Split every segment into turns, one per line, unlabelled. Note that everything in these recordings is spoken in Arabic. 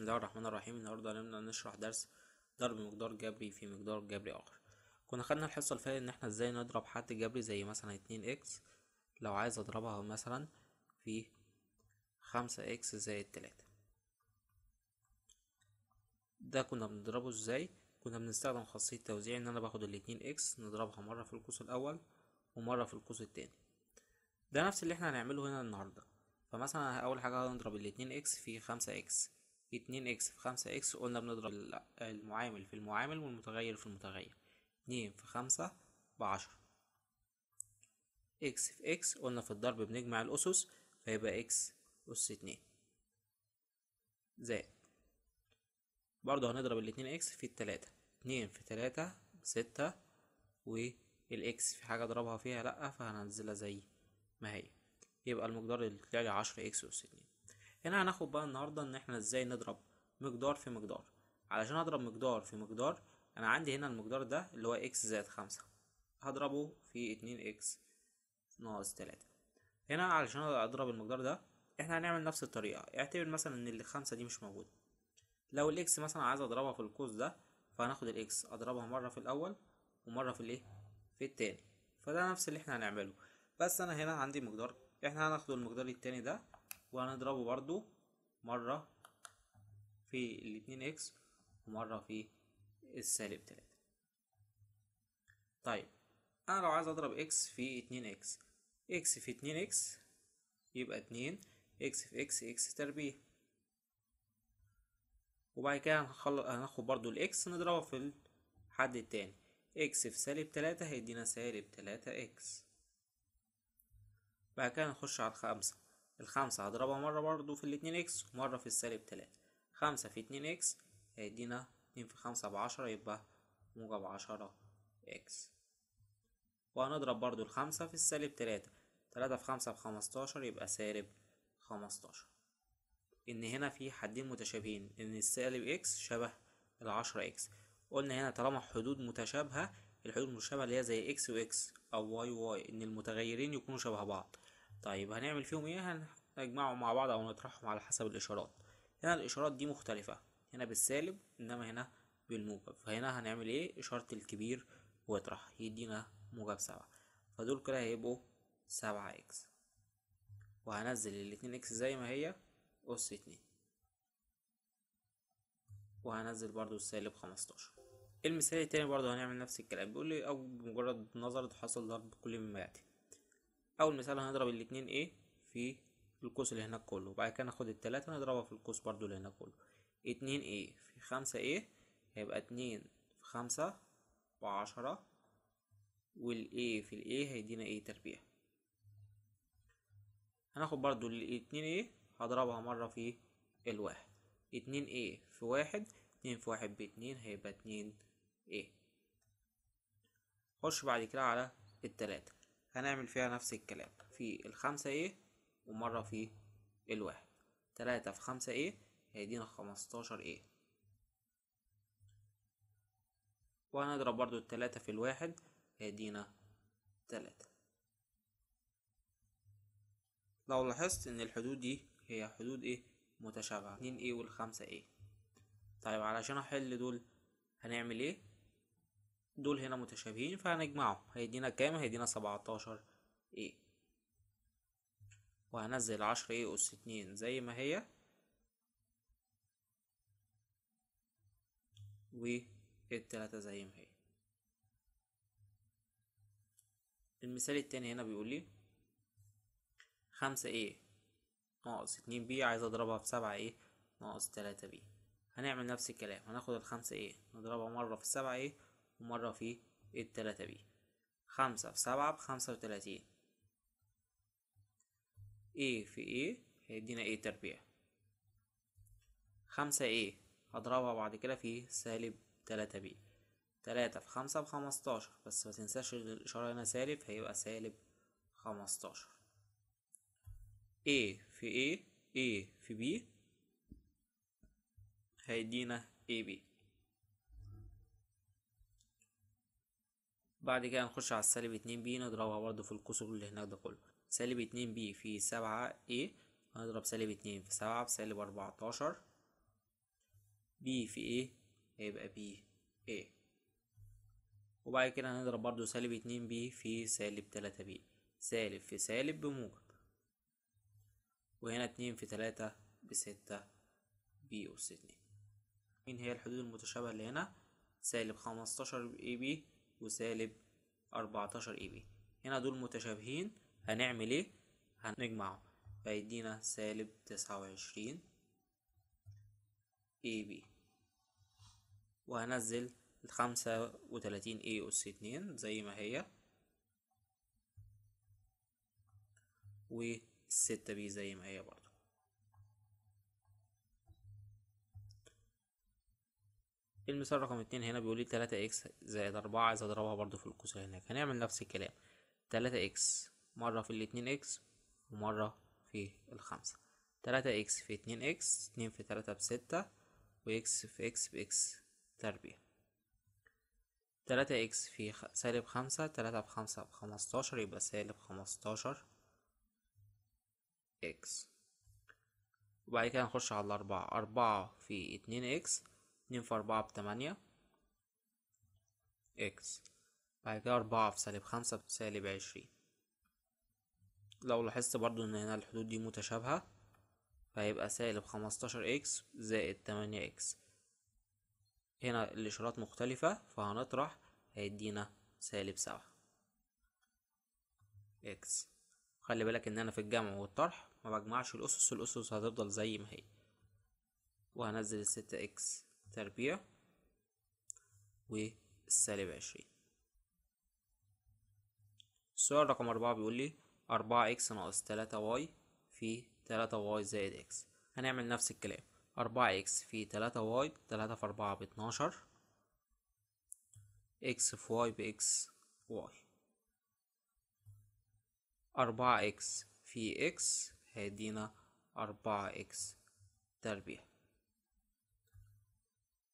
الله الرحمن الرحيم. النهارده هنبدأ نشرح درس ضرب مقدار جبري في مقدار جبري آخر. كنا خدنا الحصة اللي فاتت إن احنا ازاي نضرب حد جبري زي مثلا 2x. لو عايز اضربها مثلا في 5x زائد 3، ده كنا بنضربه ازاي؟ كنا بنستخدم خاصية توزيع، ان انا باخد 2x نضربها مرة في القوس الأول ومرة في القوس التاني. ده نفس اللي احنا هنعمله هنا النهاردة. فمثلا أول حاجة هنضرب 2x في 5x. 2x في 5x قلنا بنضرب المعامل في المعامل والمتغير في المتغير. 2 في 5 ب10. x في x قلنا في الضرب بنجمع الأسس، فيبقى x أس 2 زائد. برضه هنضرب 2x في 3. 2 في 3 ب6، والإكس في حاجة اضربها فيها لأ، فهننزلها زي ما هي. يبقى المقدار اللي طلع لي 10x أس 2. هنا هناخد بقى النهاردة ان احنا ازاي نضرب مقدار في مقدار. علشان اضرب مقدار في مقدار، انا عندي هنا المقدار ده اللي هو x زائد 5، هضربه في 2x ناقص 3. هنا علشان اضرب المقدار ده احنا هنعمل نفس الطريقة. اعتبر مثلا ان الخمسة دي مش موجودة. لو الاكس مثلا عايز اضربها في القوس ده، فهناخد الاكس اضربها مرة في الاول ومرة في الايه، في التاني. فده نفس اللي احنا هنعمله، بس انا هنا عندي مقدار، احنا هناخد المقدار التاني ده وهنضربه برضو مرة في 2x ومرة في -3. طيب انا لو عايز اضرب x في 2x، x في 2x يبقى 2 x في x تربيع. وبعد كده هناخد برضو الاكس نضربها في الحد التاني. x في -3 هيدينا -3x. بعد كده نخش على الخمسة. الخمسة هضربها مرة برضو في 2x ومرة في -3. 5 في 2x هيدينا 2 في 5 ب10، يبقى موجب 10x. وهنضرب برضو الخمسة في -3. 3 في 5 ب15، يبقى -15. ان هنا في حدين متشابهين، ان -x شبه ال10x. قلنا هنا طالما حدود متشابهة، الحدود المتشابهة اللي هي زي x و x او y و y، ان المتغيرين يكونوا شبه بعض. طيب هنعمل فيهم ايه؟ هنجمعهم مع بعض او نطرحهم على حسب الاشارات. هنا الاشارات دي مختلفة، هنا بالسالب انما هنا بالموجب. فهنا هنعمل ايه؟ اشارة الكبير واطرح يدينا موجب 7، فدول كده هيبقوا 7x. وهنزل الاتنين x زي ما هي أس 2، وهنزل برضو -15. المثال التاني برضو هنعمل نفس الكلام. بيقول لي او بمجرد نظر حصل ضرب كل مما ياتي. اول مثال هنضرب الاتنين a في القوس اللي هناك كله، وبعد كده ناخد التلاتة نضربها في القوس برضو اللي هناك كله. 2a في 5a هيبقى 2 في 5 ب10، والا في الا هيدينا a تربيع. هناخد برضو الاتنين a هضربها مرة في الواحد. 2a في 1، 2 في 1 ب2 هيبقى 2a. خش بعد كده على التلاتة، هنعمل فيها نفس الكلام في ال5a ومرة في الواحد. 3 في 5a هيدينا 15a. وهنضرب برضو التلاتة في الواحد هيدينا 3. لو لاحظت ان الحدود دي هي حدود ايه؟ متشابهة، 2a وال5a. طيب علشان احل دول هنعمل ايه؟ دول هنا متشابهين فهنجمعهم، هيدينا كام؟ هيدينا 17a. وهنزل 10a أس 2 زي ما هي، والتلاتة زي ما هي. المثال التاني هنا بيقول لي 5a ناقص 2b عايز اضربها في 7a ناقص 3b. هنعمل نفس الكلام، هناخد ال5a نضربها مرة في 7a ومرة في 3b. 5 في 7 ب35. a في a هيدينا a تربيع. 5a هضربها بعد كده في -3b. 3 في 5 ب15، بس متنساش الإشارة هنا سالب، هيبقى -15. a في a في b هيدينا ab. بعد كده نخش على -2b نضربها برضه في القوس اللي هناك ده كله. -2b في 7a هنضرب -2 في 7 ب -14. بي في ايه هيبقى بي ايه. وبعد كده هنضرب برضو سالب 2 بي في سالب 3 بي، سالب في سالب بموجب، وهنا 2 في 3 ب6 بي أس 2. مين هي الحدود المتشابهة اللي هنا؟ سالب 15 اي بي وسالب 14 اي بي. هنا دول متشابهين، هنعمل ايه؟ هنجمعهم فيدينا سالب 29 اي بي، وهنزل 35 اي أس 2 زي ما هي، والستة بي زي ما هي برضو. المثال رقم 2 هنا بيقول لي 3 اكس زائد 4، عايز اضربها برضو في القوس اللي هناك. هنعمل نفس الكلام، 3 اكس مرة في الاتنين اكس ومرة في الخمسة. 3 اكس في 2 اكس، 2 في 3 ب6، واكس في اكس باكس تربيع. 3 اكس في سالب 5، 3 ب5 ب15، يبقى سالب 15 اكس. وبعد كده نخش على الأربعة، 4 في 2 اكس، 2 في 4 ب8 اكس. بعد كده 4 في سالب 5 بسالب 20. لو لاحظت برضو ان هنا الحدود دي متشابهة، فهيبقى سالب 15 اكس زائد 8 اكس. هنا الإشارات مختلفة فهنطرح، هيدينا سالب 7 اكس. خلي بالك ان انا في الجمع والطرح ما بجمعش الأسس، الأسس هتفضل زي ما هي. وهنزل 6 اكس تربيع والسالب 20. السؤال رقم 4 بيقول لي 4 اكس ناقص 3 واي في 3 واي زائد اكس. هنعمل نفس الكلام، 4 اكس في 3 واي، 3 في 4 ب12، اكس في واي باكس واي. 4 اكس في اكس هيدينا 4 اكس تربيع.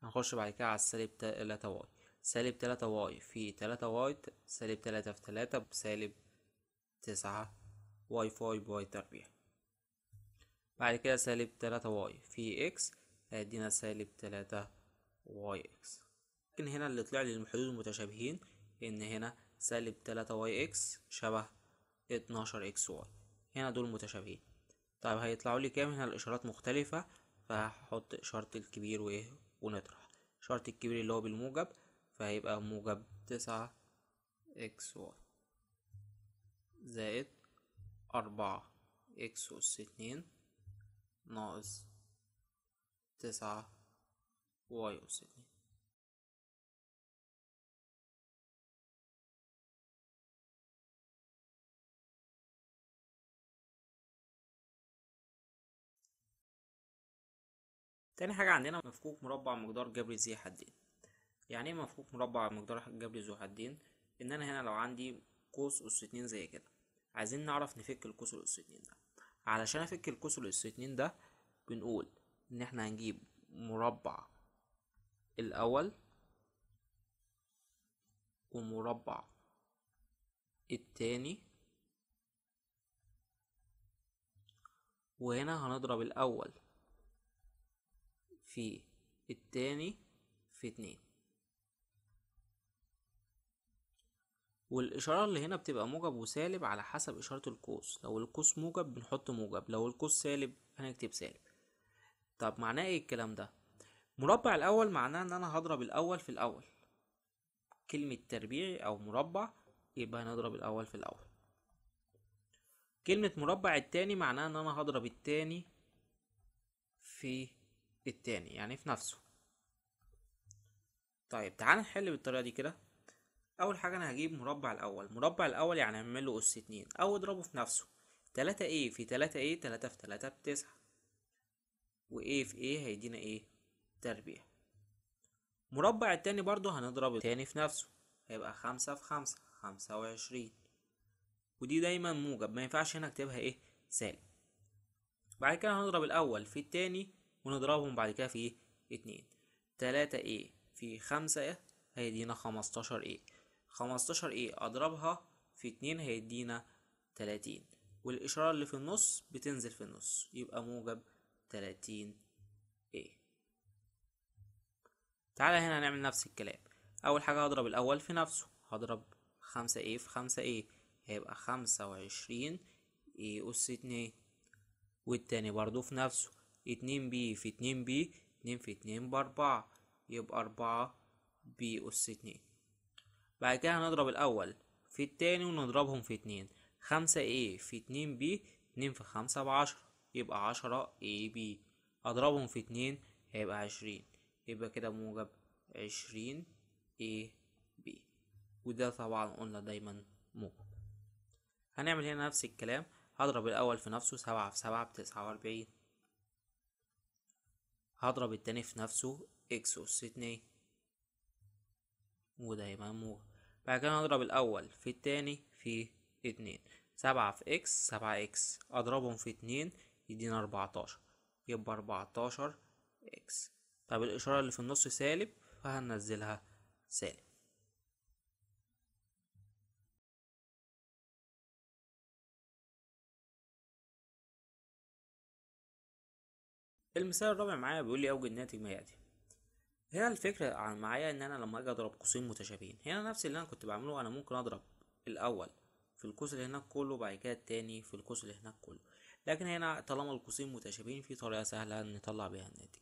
هنخش بعد كده على السالب 3 واي. سالب 3 واي في 3 واي، سالب 3 في 3 بسالب 9 واي في واي بواي تربيع. بعد كده سالب 3 واي في اكس هيدينا سالب 3 واي اكس. لكن هنا اللي طلع لي الحدود المتشابهين ان هنا سالب 3 واي اكس شبه 12 اكس واي، هنا دول متشابهين. طيب هيطلعوا لي كام؟ هنا الاشارات مختلفة، فهحط اشارة الكبير وايه ونطرح. اشارة الكبير اللي هو بالموجب، فهيبقى موجب 9 اكس واي زائد 4 اكس أس 2 ناقص 9 واي أس 2. تاني حاجة عندنا مفكوك مربع مقدار جبري ذي حدين. يعني ايه مفكوك مربع مقدار جبري ذو حدين؟ ان انا هنا لو عندي قوس أس 2 زي كده، عايزين نعرف نفك القوس الأس 2 ده. علشان افك القوس الأس 2 ده بنقول ان احنا هنجيب مربع الاول ومربع التاني، وهنا هنضرب الاول في التاني في 2. والإشارة اللي هنا بتبقى موجب وسالب على حسب إشارة القوس. لو القوس موجب بنحط موجب، لو القوس سالب هنكتب سالب. طب معناه ايه الكلام ده؟ مربع الأول معناه إن أنا هضرب الأول في الأول، كلمة تربيعي أو مربع يبقى هنضرب الأول في الأول. كلمة مربع التاني معناه إن أنا هضرب التاني في التاني، يعني في نفسه. طيب تعال نحل بالطريقة دي كده. اول حاجه انا هجيب مربع الاول، مربع الاول يعني هعمل له اس 2 او اضربه في نفسه. 3 a في 3 a، 3 في 3 ب9، و a في a هيدينا ايه تربيع. مربع التاني برضو هنضرب التاني في نفسه، هيبقى 5 في 5 25، ودي دايما موجب، ما ينفعش هنا اكتبها ايه سالب. بعد كده هنضرب الاول في التاني ونضربهم بعد كده في ايه 2. 3 a في 5 هيدينا 15 a، 15 ايه اضربها في 2 هيدينا 30، والاشارة اللي في النص بتنزل في النص يبقى موجب 30 ايه. تعالى هنا هنعمل نفس الكلام. اول حاجة هضرب الاول في نفسه، هضرب 5A في 5A هيبقى 25 A أس 2. والتاني برضو في نفسه، 2B في 2B، 2 في 2 ب4 يبقى 4B أس 2. بعد كده هنضرب الأول في التاني ونضربهم في 2، 5A في 2B، 2 في 5 ب10 يبقى 10AB. أضربهم في 2 هيبقى 20، يبقى كده موجب 20AB. وده طبعا قلنا دايما موجب. هنعمل هنا نفس الكلام، هضرب الأول في نفسه، 7 في 7 ب49. هضرب التاني في نفسه، X أس 2 وده يبقى موجب. بعد كده هضرب الأول في التاني في 2، 7 في X 7X أضربهم في 2 يدينا 14 يبقى 14X. طب الإشارة اللي في النص سالب فهننزلها سالب. المثال الرابع معايا بيقول لي أوجد ناتج ما يأتي. هنا الفكرة معايا إن أنا لما أجي أضرب قوسين متشابهين، هنا نفس اللي أنا كنت بعمله. أنا ممكن أضرب الأول في القوس اللي هناك كله وبعد كده التاني في القوس اللي هناك كله، لكن هنا طالما القوسين متشابهين في طريقة سهلة نطلع بيها الناتج.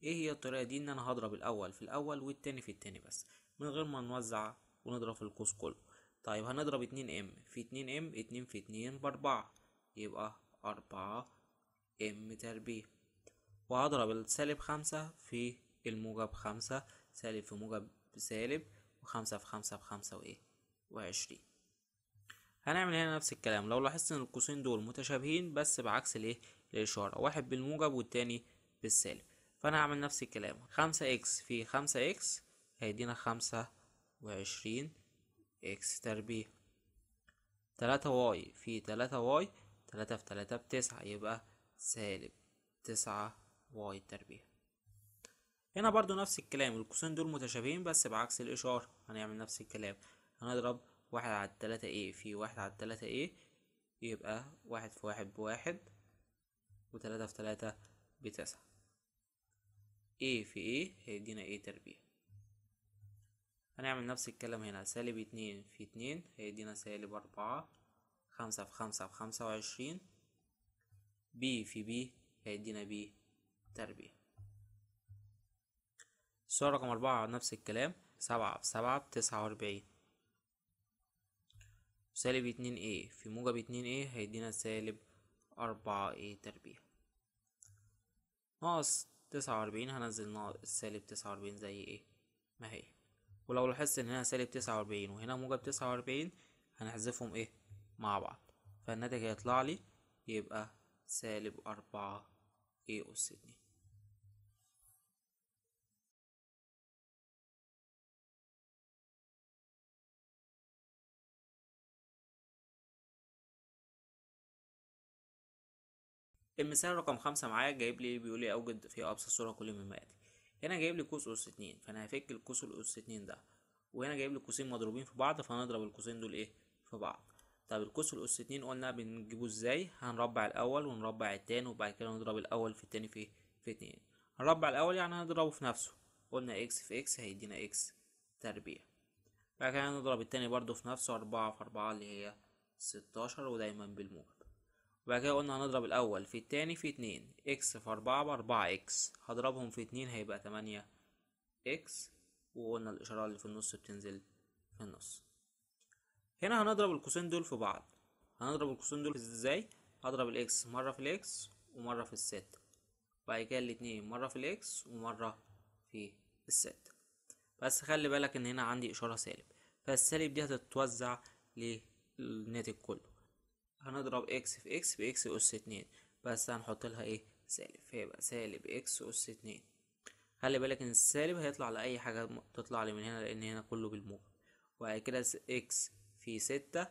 ايه هي الطريقة دي؟ ان انا هضرب الاول في الاول والتاني في التاني بس من غير ما نوزع ونضرب في القوس كله. طيب هنضرب 2M في 2M، 2 في 2 ب4 يبقى 4M تربيع. وهضرب السالب 5 في الموجب 5، سالب في موجب بسالب، و5 في 5 ب5 و20. هنعمل هنا نفس الكلام. لو لاحظت ان القوسين دول متشابهين بس بعكس الاشارة، واحد بالموجب والتاني بالسالب، فانا هعمل نفس الكلام. 5x في 5x هيدينا 25 x تربيع. 3y في 3y، 3 في 3 ب9 يبقى سالب 9y تربيع. هنا برضو نفس الكلام، القوسين دول متشابهين بس بعكس الإشارة. هنعمل نفس الكلام، هنضرب 1/3A في 1/3A يبقى 1 في 1 ب1، و3 في 3 ب9. A في A هيدينا A تربيع. هنعمل نفس الكلام هنا، سالب 2 في 2 هيدينا سالب 4، 5 في 5 ب25، B في B هيدينا B تربيع. السؤال رقم 4 نفس الكلام، 7 في 7 ب49، سالب 2A في موجب 2A هيدينا سالب 4A تربيع. ناقص 49 هنزل ناقص سالب 49 زي ايه ما هي. ولو لاحظت ان هنا سالب 49 وهنا موجب 49 هنحذفهم ايه مع بعض، فالناتج هيطلع لي يبقى سالب 4A أس 2. المثال رقم 5 معايا جايب لي بيقول لي اوجد في ابسط صورة كل مما ياتي. هنا جايب لي قوس اس 2، فانا هفك القوس الاس 2 ده، وهنا جايب لي قوسين مضروبين في بعض فهنضرب القوسين دول ايه في بعض. طب القوس الاس 2 قلنا بنجيبه ازاي؟ هنربع الاول ونربع التاني وبعد كده نضرب الاول في التاني في 2. هنربع الاول يعني هنضربه في نفسه، قلنا اكس في اكس هيدينا اكس تربيع. بعد كده نضرب التاني برضو في نفسه، 4 في 4 اللي هي 16 ودايما بالموجب. وبعد كده قلنا هنضرب الأول في التاني في 2، إكس في 4 ب4 إكس هضربهم في 2 هيبقى 8 إكس، وقلنا الإشارة اللي في النص بتنزل في النص. هنا هنضرب القوسين دول في بعض. هنضرب القوسين دول ازاي؟ هضرب الإكس مرة في الإكس ومرة في الستة، وبعد كده الاتنين مرة في الإكس ومرة في الستة. بس خلي بالك إن هنا عندي إشارة سالب، فالسالب دي هتتوزع للناتج كله. هنضرب اكس في اكس باكس اس 2، بس هنحط لها ايه سالب، فيبقى سالب اكس اس 2. خلي بالك ان السالب هيطلع لاي حاجه تطلع لي من هنا لان هنا كله بالموجب. وبعد كده اكس في 6،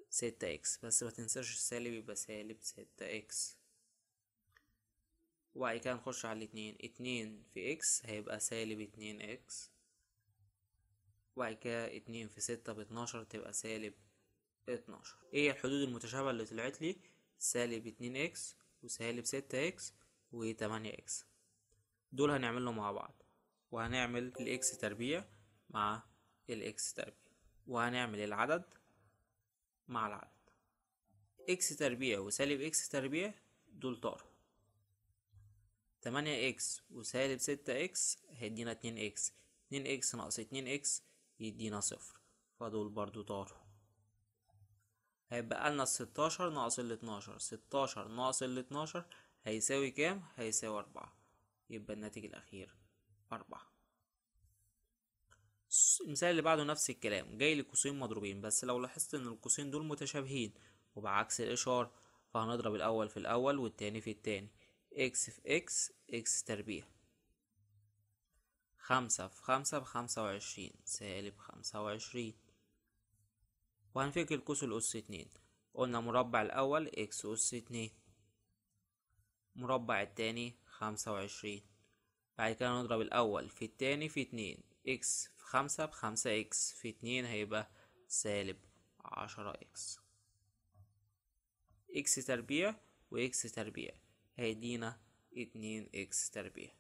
6 اكس، بس ما تنساش السالب يبقى سالب 6 اكس. وبعد كده نخش على الاتنين، 2 في اكس هيبقى سالب 2 اكس. وبعد كده 2 في 6 ب12 تبقى سالب 12. ايه الحدود المتشابهة اللي طلعت لي؟ سالب 2 اكس وسالب 6 اكس و8 اكس، دول هنعملهم مع بعض. وهنعمل الاكس تربيع مع الاكس تربيع، وهنعمل العدد مع العدد. اكس تربيع وسالب اكس تربيع دول طاروا. 8 اكس وسالب 6 اكس هيدينا 2 اكس. 2 اكس ناقص 2 اكس يدينا 0، فدول برضو طاروا. هيبقى لنا 16 ناقص 12. 16 ناقص 12 هيساوي كام؟ هيساوي 4. يبقى الناتج الأخير 4. المثال اللي بعده نفس الكلام، جاي لي قوسين مضروبين، بس لو لاحظت ان القوسين دول متشابهين وبعكس الإشارة، فهنضرب الأول في الأول والتاني في التاني. اكس في اكس اكس تربيع. 5 في 5 ب25 سالب 25. وهنفك القوس الأس 2. قلنا مربع الأول اكس أس 2، مربع التاني 25. بعد كده نضرب الأول في التاني في 2. اكس في 5 ب5 اكس في 2 هيبقى سالب 10 اكس. اكس تربيع واكس تربيع هيدينا 2 اكس تربيع.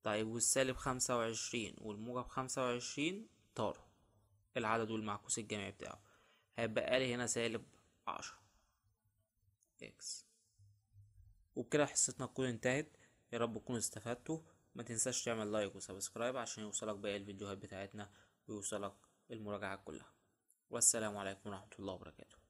طيب والسالب 25 والموجب 25 طاروا، العدد والمعكوس الجمعي بتاعه هيبقى لي هنا سالب 10 اكس. وبكده حصتنا تكون انتهت. يا رب تكونوا استفدتوا. ما تنساش تعمل لايك وسبسكرايب عشان يوصلك باقي الفيديوهات بتاعتنا ويوصلك المراجعات كلها. والسلام عليكم ورحمة الله وبركاته.